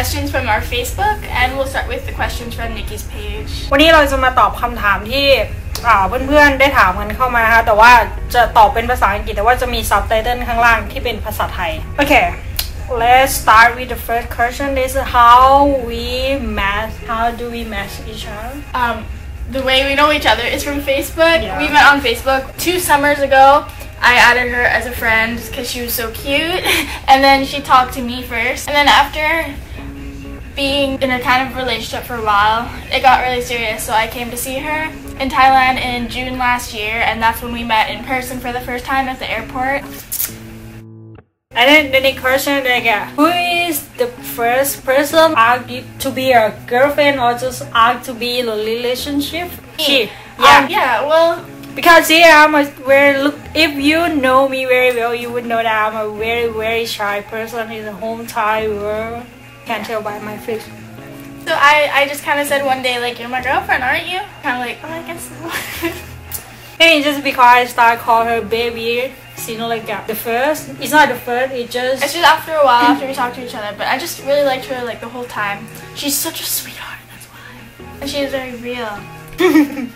questions from our Facebook, and we'll start with the questions from Nicky's page. วันนี้เราจะมาตอบคำถามที่เพื่อนๆได้ถามกันเข้ามานะคะแต่ว่าจะตอบเป็นภาษาอังกฤษแต่ว่าจะมีซับไตเติลข้างล่างที่เป็นภาษาไทย Okay, let's start with the first question. This is how do we match each other? The way we know each other is from Facebook. Yeah. We met on Facebook 2 summers ago. I added her as a friend because she was so cute, and then she talked to me first, and then after being in a kind of relationship for a while, it got really serious, so I came to see her in Thailand in June last year, and that's when we met in person for the first time at the airport. And then the next question, like, who is the first person asked to be a girlfriend or just asked to be in a relationship? She. Yeah, well, because I'm a if you know me very well, you would know that I'm a very, very shy person in the whole Thai world. Can't tell by my face. So I just kind of said one day, like, you're my girlfriend, aren't you? Kind of like, oh, I guess so. Hey, just because I start calling her baby, like the first. It's not the first. It's just after a while, after we talked to each other. But I just really liked her like the whole time. She's such a sweetheart. That's why. And she is very real.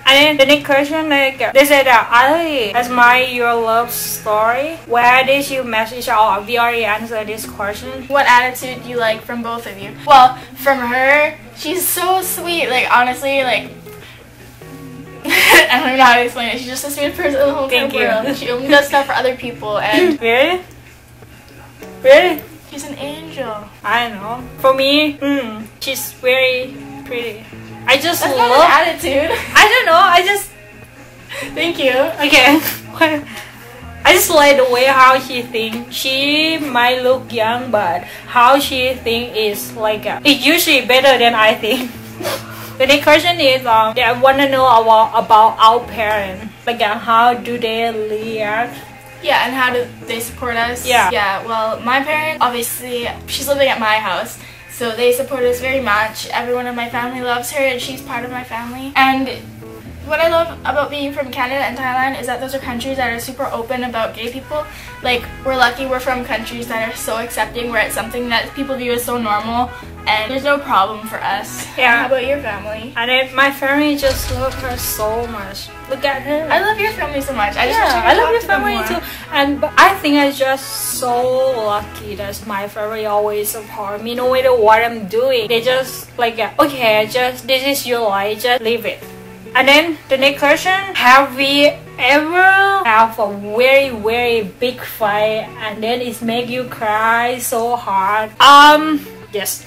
And then the next question, like, they said that I admire your love story. Where did you match each other? We already answered this question. What attitude do you like from both of you? Well, from her, she's so sweet. Like, honestly, like, I don't even know how to explain it. She's just the sweetest person in the whole world. She only does stuff for other people, and really? Really? She's an angel. I know. For me, she's very pretty. I just That's love not an attitude. I don't know. I just thank you. Okay. I just like the way how she thinks. She might look young, but how she think is like it's usually better than I think. The next question is they want to know about our parents. Like how do they react? Yeah, and how do they support us? Yeah. Well, my parents, obviously, she's living at my house. So they support us very much. Everyone in my family loves her and she's part of my family. And what I love about being from Canada and Thailand is that those are countries that are super open about gay people. Like, we're lucky we're from countries that are so accepting where it's something that people view as so normal and there's no problem for us. Yeah. How about your family? And then my family just love her so much. Look at her. I love your family so much. I love your family too. And but I think I'm just so lucky that my family always support me no matter what I'm doing. They just like, okay, just this is your life, just live it. And then the next question, have we ever have a very, very big fight and then it make you cry so hard? Yes.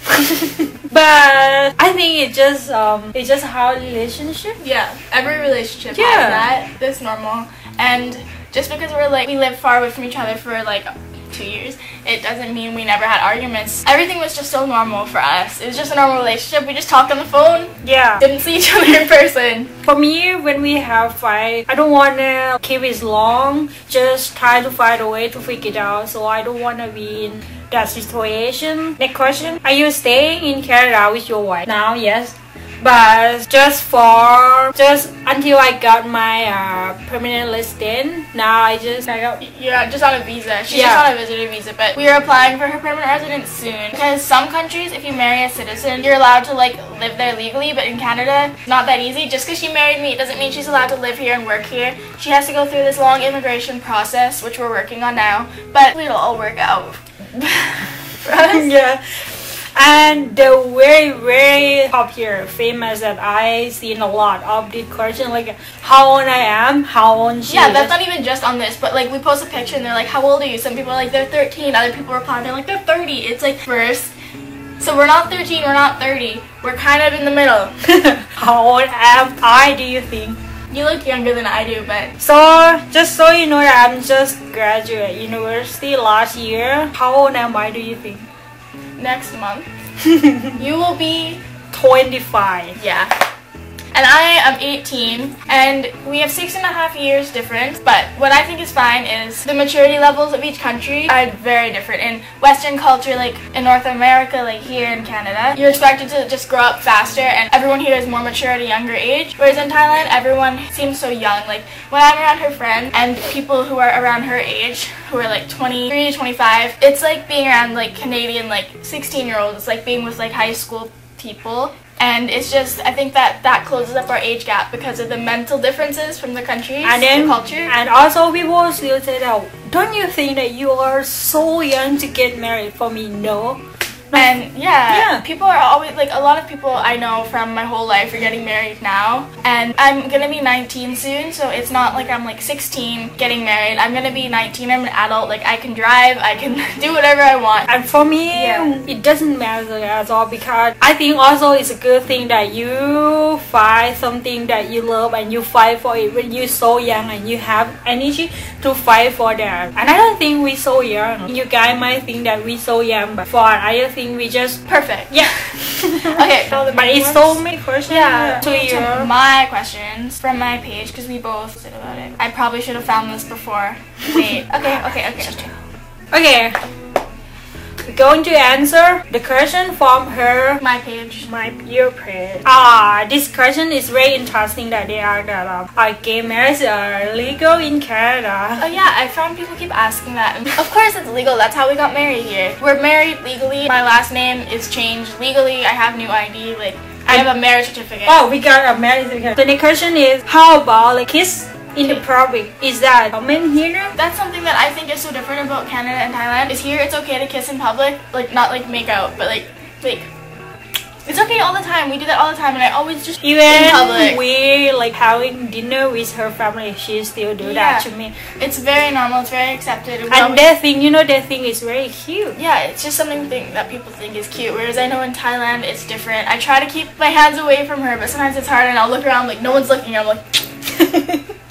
But I think it's just how relationship. Yeah, every relationship has that. That's normal. And just because we live far away from each other for like 2 years, it doesn't mean we never had arguments. Everything was just so normal for us. It was just a normal relationship. We just talked on the phone. Yeah. Didn't see each other in person. For me, when we have fight, I don't want to keep it long. Just try to find a way to figure it out. So I don't want to be in that situation. Next question. Are you staying in Canada with your wife? Now, yes. But just until I got my permanent resident. Now you're just on a visa. She's just on a visitor visa, but we are applying for her permanent residence soon. Because some countries, if you marry a citizen, you're allowed to like live there legally, but in Canada, it's not that easy. Just because she married me, it doesn't mean she's allowed to live here and work here. She has to go through this long immigration process, which we're working on now. But it'll all work out for us. Yeah. And the very, very popular, famous that I seen a lot of the question, like how old I am, how old she is. Yeah, that's not even just on this, but like we post a picture and they're like, how old are you? Some people are like, they're 13. Other people reply, they're like, they're 30. It's like first. So we're not 13, we're not 30. We're kind of in the middle. How old am I, do you think? You look younger than I do, but... So, just so you know that I'm just graduate university last year. How old am I, do you think? Next month. You will be... 25. Yeah. and I am 18, and we have 6.5 years difference, but what I think is fine is the maturity levels of each country are very different. In Western culture, like in North America, like here in Canada, you're expected to just grow up faster, and everyone here is more mature at a younger age, whereas in Thailand, everyone seems so young. Like when I'm around her friends and people who are around her age, who are like 23 to 25, it's like being around like Canadian like 16-year-olds. It's like being with like high school people, and it's just, I think that closes up our age gap because of the mental differences from the countries and then, the culture. And also people still say that, don't you think that you are so young to get married? For me, no. And yeah, people are always like, a lot of people I know from my whole life are getting married now, and I'm gonna be 19 soon, so it's not like I'm like 16 getting married. I'm gonna be 19, I'm an adult, like I can drive, I can do whatever I want. And for me, it doesn't matter at all, because I think also it's a good thing that you find something that you love and you fight for it when you're so young and you have energy to fight for that. And I don't think we're so young. You guys might think that we're so young, but for I think we just perfect. Yeah. Okay. But it's so many questions. Yeah. To my questions from my page, because we both said about it. I probably should have found this before. Wait. Okay. We're going to answer the question from my page. Your page. This question is very interesting that they are gay marriage are legal in Canada. Oh yeah, I found people keep asking that. Of course it's legal, that's how we got married here. We're married legally. My last name is changed legally. I have new ID, like I have a marriage certificate. Oh, we got a marriage certificate. The next question is, how about like kiss in the public? Is that common here? That's something that I think is so different about Canada and Thailand. Is here it's okay to kiss in public, like not like make out, but like it's okay all the time. We do that all the time, and I always just even in public. We like having dinner with her family, she still do that to me. It's very normal. It's very accepted. And their thing is very cute. Yeah, it's just something that people think is cute. Whereas I know in Thailand it's different. I try to keep my hands away from her, but sometimes it's hard, and I'll look around like no one's looking. I'm like.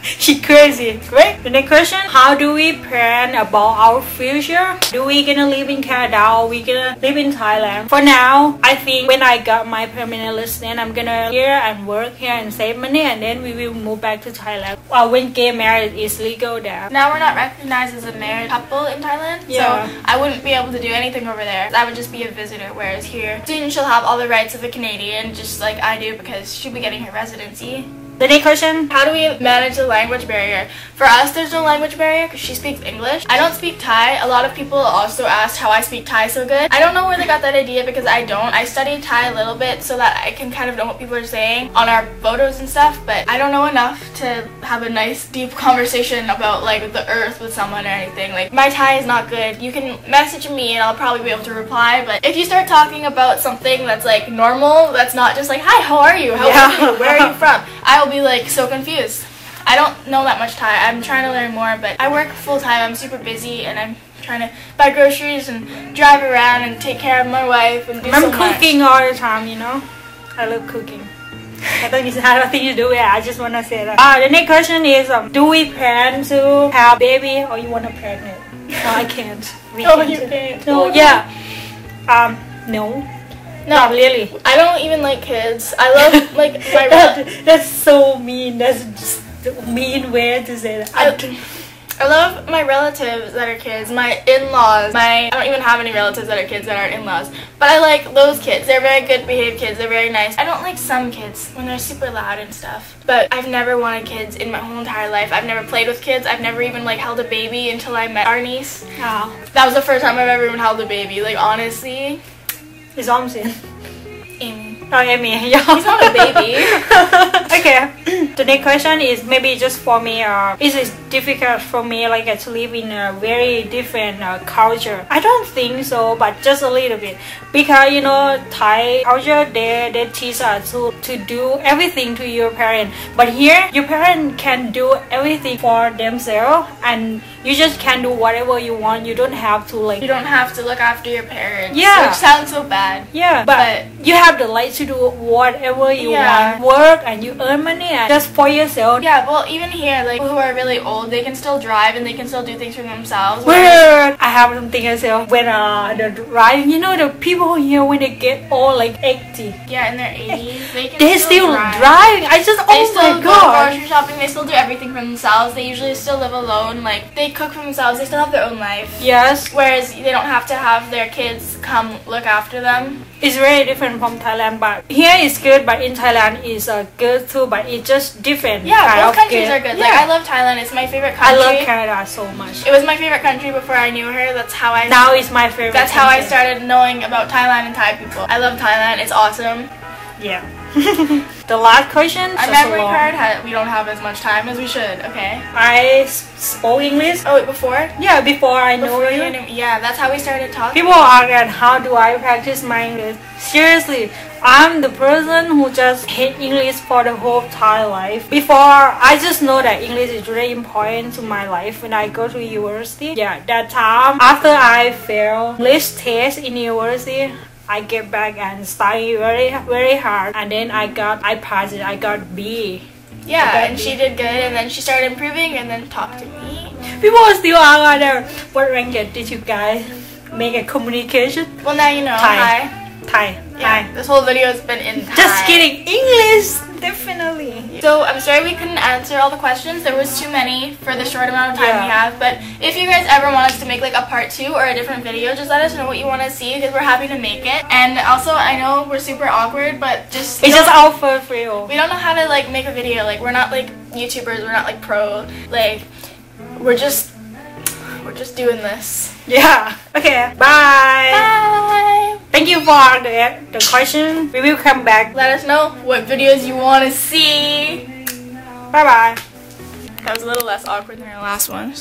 She crazy, right? The next question, how do we plan about our future? Do we gonna live in Canada or we gonna live in Thailand? For now, I think when I got my permanent residence, I'm gonna here and work here and save money, and then we will move back to Thailand. When gay marriage is legal there. Now we're not recognized as a married couple in Thailand, so I wouldn't be able to do anything over there. I would just be a visitor, whereas here, soon she'll have all the rights of a Canadian, just like I do, because she'll be getting her residency. The next question, how do we manage the language barrier? For us, there's no language barrier because she speaks English. I don't speak Thai. A lot of people also ask how I speak Thai so good. I don't know where they got that idea because I don't. I studied Thai a little bit so that I can kind of know what people are saying on our photos and stuff, but I don't know enough to have a nice deep conversation about like the earth with someone or anything. Like my Thai is not good. You can message me and I'll probably be able to reply, but if you start talking about something that's like normal, that's not just like, hi, how are you? How are you? Where are you from? I will be like so confused. I don't know that much Thai. I'm trying to learn more, but I work full time. I'm super busy and I'm trying to buy groceries and drive around and take care of my wife and do so much. I'm cooking all the time, you know. I love cooking. I don't have nothing to do with it. I just want to say that. The next question is, do we plan to have baby or you want to pregnant? No, I can't. You can't. No, yeah. No. Not really. I don't even like kids. I love like my that's so mean. That's just a mean way to say that. I love my relatives that are kids, my in-laws. I don't even have any relatives that are kids that are in-laws, but I like those kids. They're very good behaved kids. They're very nice. I don't like some kids when they're super loud and stuff, but I've never wanted kids in my whole entire life. I've never played with kids. I've never even like held a baby until I met our niece. Oh. That was the first time I've ever even held a baby. Like honestly. His arms in. Amy. Oh, Amy. Yeah. He's not a baby. Okay. The next question is maybe just for me. Is it difficult for me like to live in a very different culture? I don't think so, but just a little bit. Because you know, Thai culture, they teach us to do everything to your parents. But here, your parents can do everything for themselves, and you just can do whatever you want. You don't have to like. You don't have to look after your parents. Yeah. Which sounds so bad. Yeah. But you have the right to do whatever you want, work and you earn money and just for yourself. Yeah, well, even here, like people who are really old, they can still drive and they can still do things for themselves. Well, I have something as well. When they're driving, you know, the people here when they get old, like 80. Yeah, in their 80s, they still drive. I just, they oh still my go god. grocery shopping. They still do everything for themselves. They usually still live alone. Like they cook for themselves. They still have their own life. Yes. Whereas they don't have to have their kids come look after them. It's very different from Thailand, but here is good, but in Thailand is good too, but it's just different. Yeah, kind both of countries good. are good. Like I love Thailand. It's my favorite country. I love Canada so much. It was my favorite country before I knew her. That's how I. Now it's my favorite. That's how I started knowing about Thailand and Thai people. I love Thailand. It's awesome. Yeah. The last question. Our memory card. We don't have as much time as we should. Okay. I spoke English. Oh, wait, before? Yeah, before I know you. Yeah, that's how we started talking. People ask, how do I practice my English? Seriously, I'm the person who just hate English for the whole entire life. Before, I just know that English is really important to my life when I go to university. Yeah, that time after I failed English test in university, I get back and study very hard, and then I passed it. I got B. Yeah, and she did good, and then she started improving, and then talked to me. People still are there. What language did you guys make a communication? Well, now you know. Hi. Thai. Yeah, Thai. This whole video has been in Thai. Just kidding. English, definitely. So I'm sorry we couldn't answer all the questions. There was too many for the short amount of time we have. But if you guys ever want us to make like a part 2 or a different video, just let us know what you want to see because we're happy to make it. And also, I know we're super awkward, but it's just our first video. We don't know how to like make a video. Like we're not like YouTubers. We're not like pro. Like we're just doing this. Yeah. Okay. Bye. Bye. Thank you for the question. We will come back. Let us know what videos you want to see. Bye bye. That was a little less awkward than our last one.